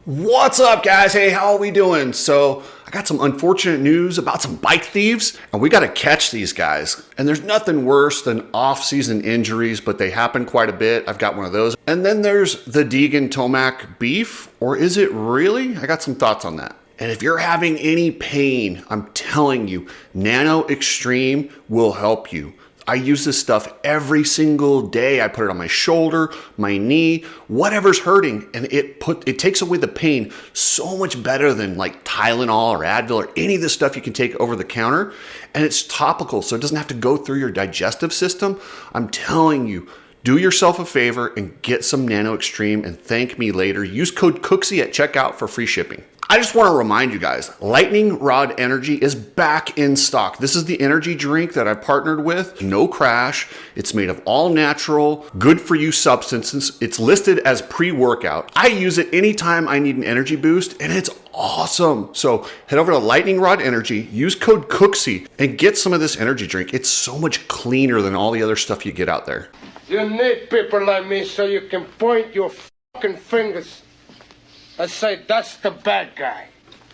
What's up, guys? Hey, how are we doing? So I got some unfortunate news about some bike thieves, and we got to catch these guys. And there's nothing worse than off-season injuries, but they happen quite a bit. I've got one of those. And then there's the Deegan Tomac beef, or is it really? I got some thoughts on that. And if you're having any pain, I'm telling you, Nano-Xtreme will help you. I use this stuff every single day. I put it on my shoulder, my knee, whatever's hurting, and it takes away the pain so much better than like Tylenol or Advil or any of the stuff you can take over the counter. And it's topical, so it doesn't have to go through your digestive system. I'm telling you, do yourself a favor and get some Nano-Xtreme and thank me later. Use code COOKSY at checkout for free shipping. I just want to remind you guys, Lightning Rod Energy is back in stock. This is the energy drink that I partnered with. No crash. It's made of all natural, good for you substances. It's listed as pre-workout. I use it anytime I need an energy boost, and it's awesome. So head over to Lightning Rod Energy, use code COOKSY, and get some of this energy drink. It's so much cleaner than all the other stuff you get out there. You need people like me so you can point your fucking fingers and say, that's the bad guy.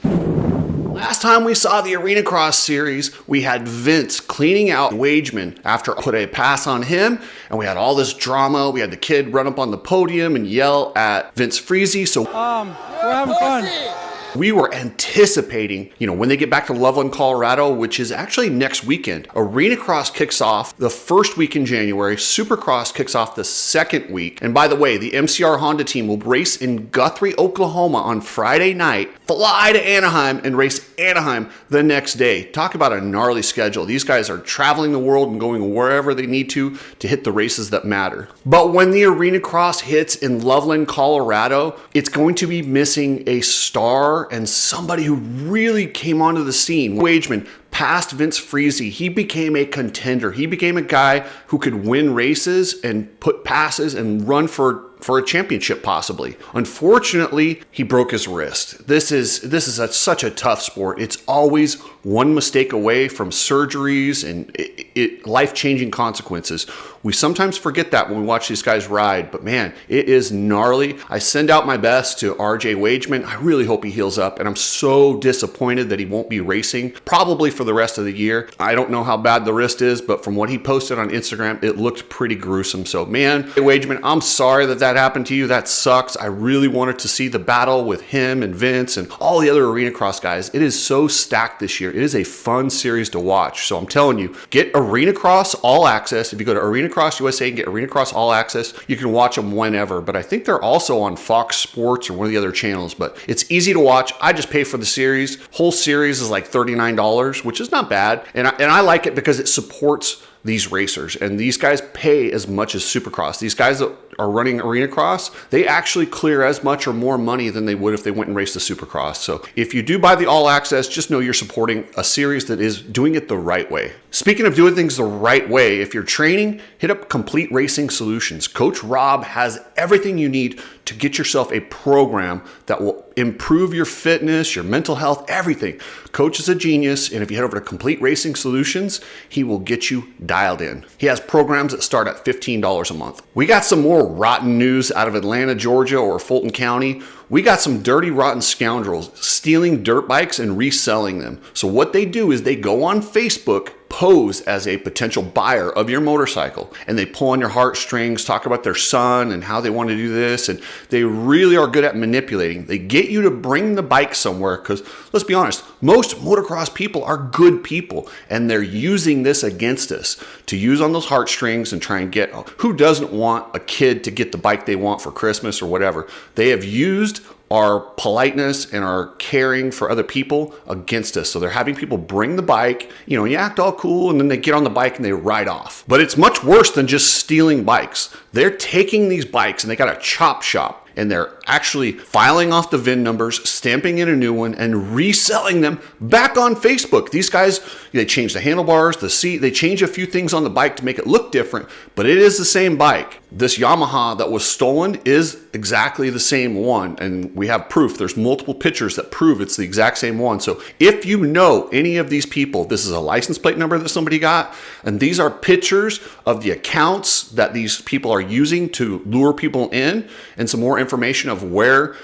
Last time we saw the Arenacross series, we had Vince cleaning out Wageman after I put a pass on him, and we had all this drama. We had the kid run up on the podium and yell at Vince Freezy. So we're having fun. We were anticipating, when they get back to Loveland, Colorado, which is actually next weekend. Arenacross kicks off the first week in January. Supercross kicks off the second week. And by the way, the MCR Honda team will race in Guthrie, Oklahoma on Friday night, fly to Anaheim, and race Anaheim the next day. Talk about a gnarly schedule. These guys are traveling the world and going wherever they need to hit the races that matter. But when the Arenacross hits in Loveland, Colorado, it's going to be missing a star and somebody who really came onto the scene. Wageman passed Vince Freezy. He became a contender. He became a guy who could win races and put passes and run for a championship possibly. Unfortunately, he broke his wrist. This is such a tough sport. It's always one mistake away from surgeries and life-changing consequences. We sometimes forget that when we watch these guys ride, but man, it is gnarly. I send out my best to RJ Wageman. I really hope he heals up, and I'm so disappointed that he won't be racing probably for the rest of the year. I don't know how bad the wrist is, but from what he posted on Instagram, it looked pretty gruesome. So man, Wageman, I'm sorry that happened to you. That sucks. I really wanted to see the battle with him and Vince and all the other Arenacross guys. It is so stacked this year. It is a fun series to watch. So I'm telling you, get Arenacross All Access. If you go to Arenacross USA and get Arenacross All Access, you can watch them whenever. But I think they're also on Fox Sports or one of the other channels. But it's easy to watch. I just pay for the series. Whole series is like $39, which is not bad. And I like it because it supports these racers, and these guys pay as much as Supercross. These guys that are running Arenacross, they actually clear as much or more money than they would if they went and raced the Supercross. So if you do buy the All Access, just know you're supporting a series that is doing it the right way. Speaking of doing things the right way, if you're training, hit up Complete Racing Solutions. Coach Rob has everything you need to get yourself a program that will improve your fitness, your mental health, everything. Coach is a genius, and if you head over to Complete Racing Solutions, he will get you dialed in. He has programs that start at $15 a month. We got some more rotten news out of Atlanta, Georgia, or Fulton County. We got some dirty, rotten scoundrels stealing dirt bikes and reselling them. So what they do is they go on Facebook, pose as a potential buyer of your motorcycle, and they pull on your heartstrings, talk about their son and how they want to do this, and they really are good at manipulating. They get you to bring the bike somewhere because, let's be honest, most motocross people are good people, and they're using this against us to use on those heartstrings and try and get, who doesn't want a kid to get the bike they want for Christmas or whatever? They have used our politeness and our caring for other people against us. So they're having people bring the bike, and you act all cool, and then they get on the bike and they ride off. But it's much worse than just stealing bikes. They're taking these bikes and they got a chop shop, and they're actually filing off the VIN numbers, stamping in a new one, and reselling them back on Facebook. These guys, they change the handlebars, the seat, they change a few things on the bike to make it look different, but it is the same bike. This Yamaha that was stolen is exactly the same one, and we have proof. There's multiple pictures that prove it's the exact same one. So if you know any of these people, this is a license plate number that somebody got, and these are pictures of the accounts that these people are using to lure people in, and some more information of where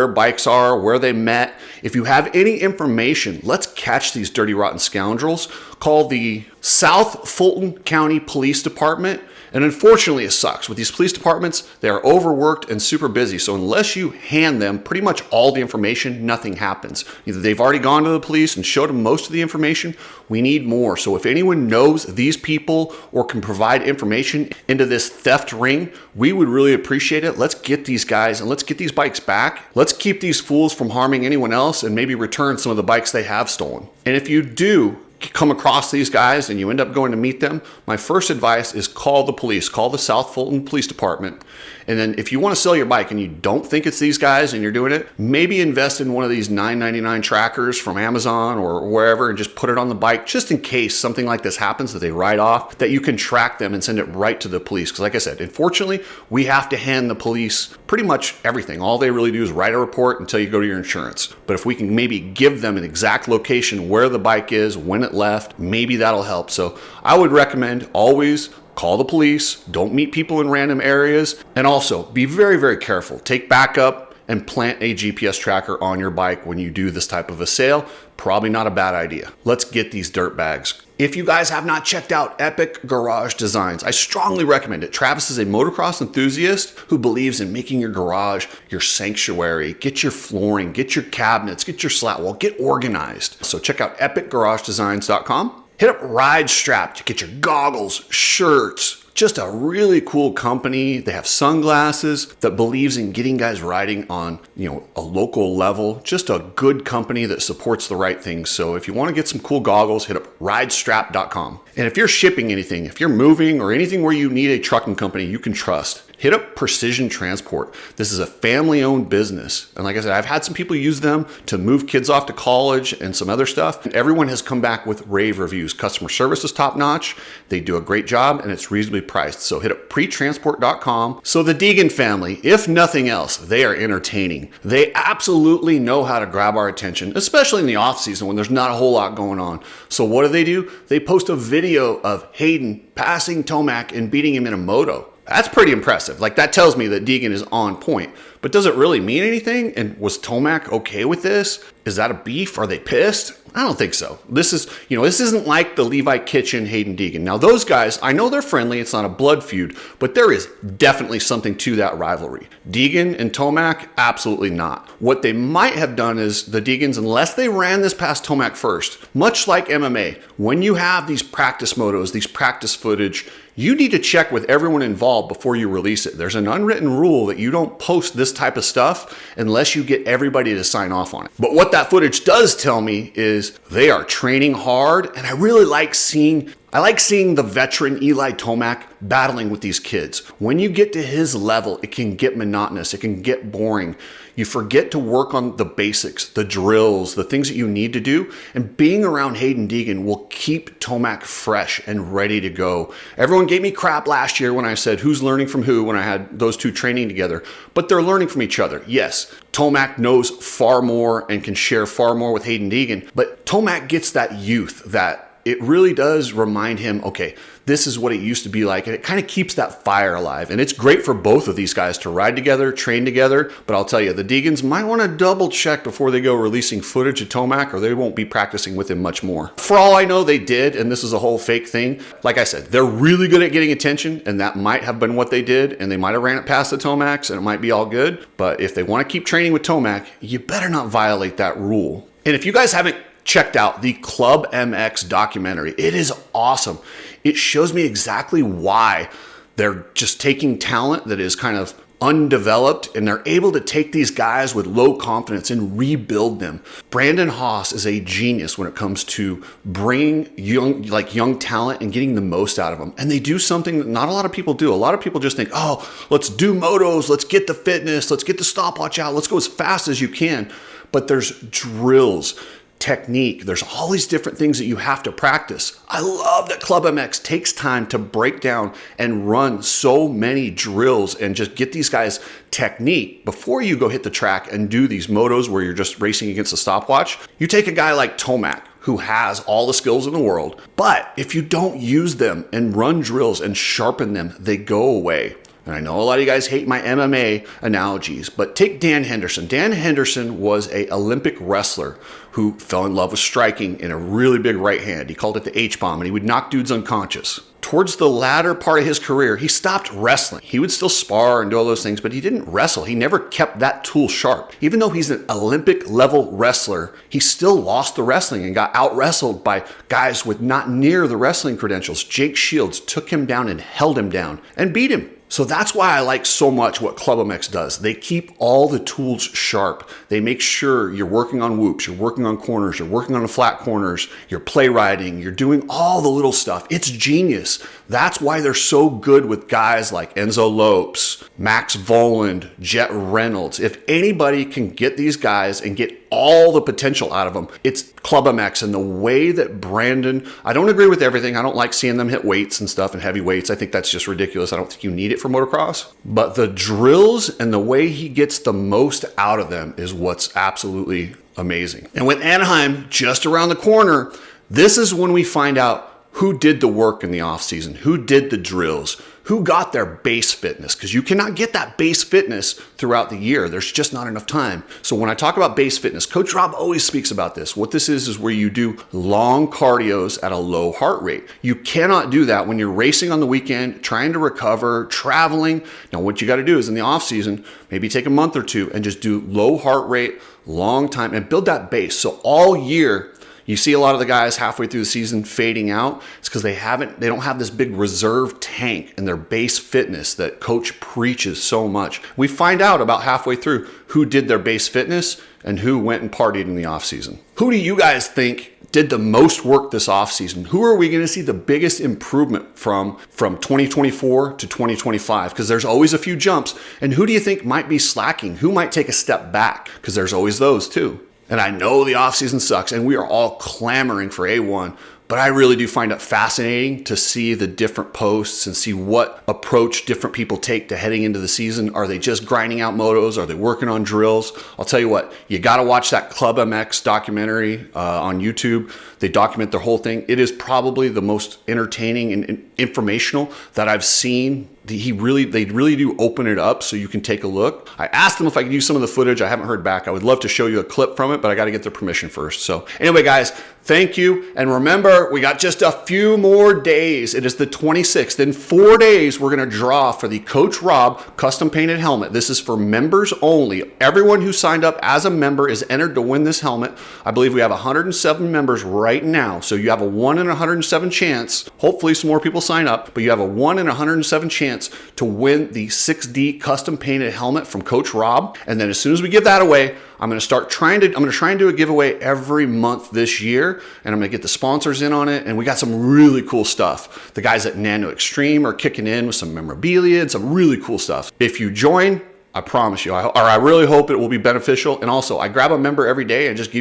bikes are, where they met. If you have any information, let's catch these dirty, rotten scoundrels. Call the South Fulton County Police Department. And unfortunately, it sucks. With these police departments, they are overworked and super busy. So unless you hand them pretty much all the information, nothing happens. Either they've already gone to the police and showed them most of the information. We need more. So if anyone knows these people or can provide information into this theft ring, we would really appreciate it. Let's get these guys and let's get these bikes back. Let's keep these fools from harming anyone else and maybe return some of the bikes they have stolen. And if you do come across these guys and you end up going to meet them, my first advice is call the police. Call the South Fulton Police Department. And then if you want to sell your bike and you don't think it's these guys and you're doing it, maybe invest in one of these $9.99 trackers from Amazon or wherever and just put it on the bike just in case something like this happens that they write off, that you can track them and send it right to the police. Because like I said, unfortunately, we have to hand the police pretty much everything. All they really do is write a report until you go to your insurance. But if we can maybe give them an exact location where the bike is, when it left, maybe that'll help. So I would recommend always call the police, don't meet people in random areas, and also be very, very careful. Take backup and plant a GPS tracker on your bike when you do this type of a sale. Probably not a bad idea. Let's get these dirt bags. If you guys have not checked out Epic Garage Designs, I strongly recommend it. Travis is a motocross enthusiast who believes in making your garage your sanctuary. Get your flooring, get your cabinets, get your slat wall, get organized. So check out epicgaragedesigns.com. Hit up Ride Strap to get your goggles, shirts. Just a really cool company. They have sunglasses that believes in getting guys riding on, a local level. Just a good company that supports the right things. So if you want to get some cool goggles, hit up ridestrap.com. And if you're shipping anything, if you're moving or anything where you need a trucking company you can trust, hit up Precision Transport. This is a family-owned business. And like I said, I've had some people use them to move kids off to college and some other stuff. And everyone has come back with rave reviews. Customer service is top-notch. They do a great job and it's reasonably priced. So hit up pretransport.com. So the Deegan family, if nothing else, they are entertaining. They absolutely know how to grab our attention, especially in the off season when there's not a whole lot going on. So what do? They post a video of Hayden passing Tomac and beating him in a moto. That's pretty impressive. Like, that tells me that Deegan is on point. But does it really mean anything? And was Tomac okay with this? Is that a beef? Are they pissed? I don't think so. This isn't like the Levi Kitchen, Hayden Deegan. Now, those guys, I know they're friendly. It's not a blood feud, but there is definitely something to that rivalry. Deegan and Tomac, absolutely not. What they might have done is the Deegans, unless they ran this past Tomac first, much like MMA, when you have these practice motos, these practice footage, you need to check with everyone involved before you release it. There's an unwritten rule that you don't post this type of stuff unless you get everybody to sign off on it. But what that footage does tell me is they are training hard, and I really like seeing the veteran Eli Tomac battling with these kids. When you get to his level, it can get monotonous. It can get boring. You forget to work on the basics, the drills, the things that you need to do. And being around Hayden Deegan will keep Tomac fresh and ready to go. Everyone gave me crap last year when I said who's learning from who when I had those two training together. But they're learning from each other. Yes, Tomac knows far more and can share far more with Hayden Deegan. But Tomac gets that youth that it really does remind him, okay, this is what it used to be like. And it kind of keeps that fire alive. And it's great for both of these guys to ride together, train together. But I'll tell you, the Deegans might want to double check before they go releasing footage of Tomac, or they won't be practicing with him much more. For all I know, they did, and this is a whole fake thing. Like I said, they're really good at getting attention, and that might have been what they did. And they might have ran it past the Tomacs, and it might be all good. But if they want to keep training with Tomac, you better not violate that rule. And if you guys haven't checked out the Club MX documentary, it is awesome. It shows me exactly why they're just taking talent that is kind of undeveloped, and they're able to take these guys with low confidence and rebuild them. Brandon Haas is a genius when it comes to bringing young talent and getting the most out of them. And they do something that not a lot of people do. A lot of people just think, oh, let's do motos, let's get the fitness, let's get the stopwatch out, let's go as fast as you can. But there's drills, technique. There's all these different things that you have to practice. I love that Club MX takes time to break down and run so many drills and just get these guys technique before you go hit the track and do these motos where you're just racing against a stopwatch. You take a guy like Tomac, who has all the skills in the world, but if you don't use them and run drills and sharpen them, they go away. And I know a lot of you guys hate my MMA analogies, but take Dan Henderson. Dan Henderson was an Olympic wrestler who fell in love with striking in a really big right hand. He called it the H-bomb, and he would knock dudes unconscious. Towards the latter part of his career, he stopped wrestling. He would still spar and do all those things, but he didn't wrestle. He never kept that tool sharp. Even though he's an Olympic level wrestler, he still lost the wrestling and got out wrestled by guys with not near the wrestling credentials. Jake Shields took him down and held him down and beat him. So that's why I like so much what Club MX does. They keep all the tools sharp. They make sure you're working on whoops, you're working on corners, you're working on the flat corners, you're play riding, you're doing all the little stuff. It's genius. That's why they're so good with guys like Enzo Lopes, Max Voland, Jet Reynolds. If anybody can get these guys and get all the potential out of them, it's Club MX. And the way that Brandon, I don't agree with everything. I don't like seeing them hit weights and stuff and heavy weights. I think that's just ridiculous. I don't think you need it for motocross. But the drills and the way he gets the most out of them is what's absolutely amazing. And with Anaheim just around the corner, this is when we find out who did the work in the off season, who did the drills, who got their base fitness, because you cannot get that base fitness throughout the year. There's just not enough time. So when I talk about base fitness, Coach Rob always speaks about this. What this is where you do long cardios at a low heart rate. You cannot do that when you're racing on the weekend, trying to recover, traveling. Now what you got to do is in the off season, maybe take a month or two and just do low heart rate, long time, and build that base. So all year, you see a lot of the guys halfway through the season fading out. It's because they don't have this big reserve tank in their base fitness that Coach preaches so much. We find out about halfway through who did their base fitness and who went and partied in the off season. Who do you guys think did the most work this off season? Who are we going to see the biggest improvement from 2024 to 2025? Because there's always a few jumps. And who do you think might be slacking? Who might take a step back? Because there's always those too. And I know the offseason sucks and we are all clamoring for A1, but I really do find it fascinating to see the different posts and see what approach different people take to heading into the season. Are they just grinding out motos? Are they working on drills? I'll tell you what, you got to watch that Club MX documentary on YouTube. They document their whole thing. It is probably the most entertaining and informational that I've seen. They really do open it up so you can take a look. I asked them if I could use some of the footage. I haven't heard back. I would love to show you a clip from it, but I got to get their permission first. So anyway, guys, thank you. And remember, we got just a few more days. It is the 26th. In 4 days, we're going to draw for the Coach Rob custom painted helmet. This is for members only. Everyone who signed up as a member is entered to win this helmet. I believe we have 107 members right now. So you have a 1 in 107 chance. Hopefully some more people sign up, but you have a 1 in 107 chance to win the 6D custom painted helmet from Coach Rob. And then as soon as we give that away, I'm going to try and do a giveaway every month this year, and I'm going to get the sponsors in on it. And we got some really cool stuff. The guys at Nano-tech are kicking in with some memorabilia and some really cool stuff. If you join, I promise you, I really hope it will be beneficial. And also, I grab a member every day and just give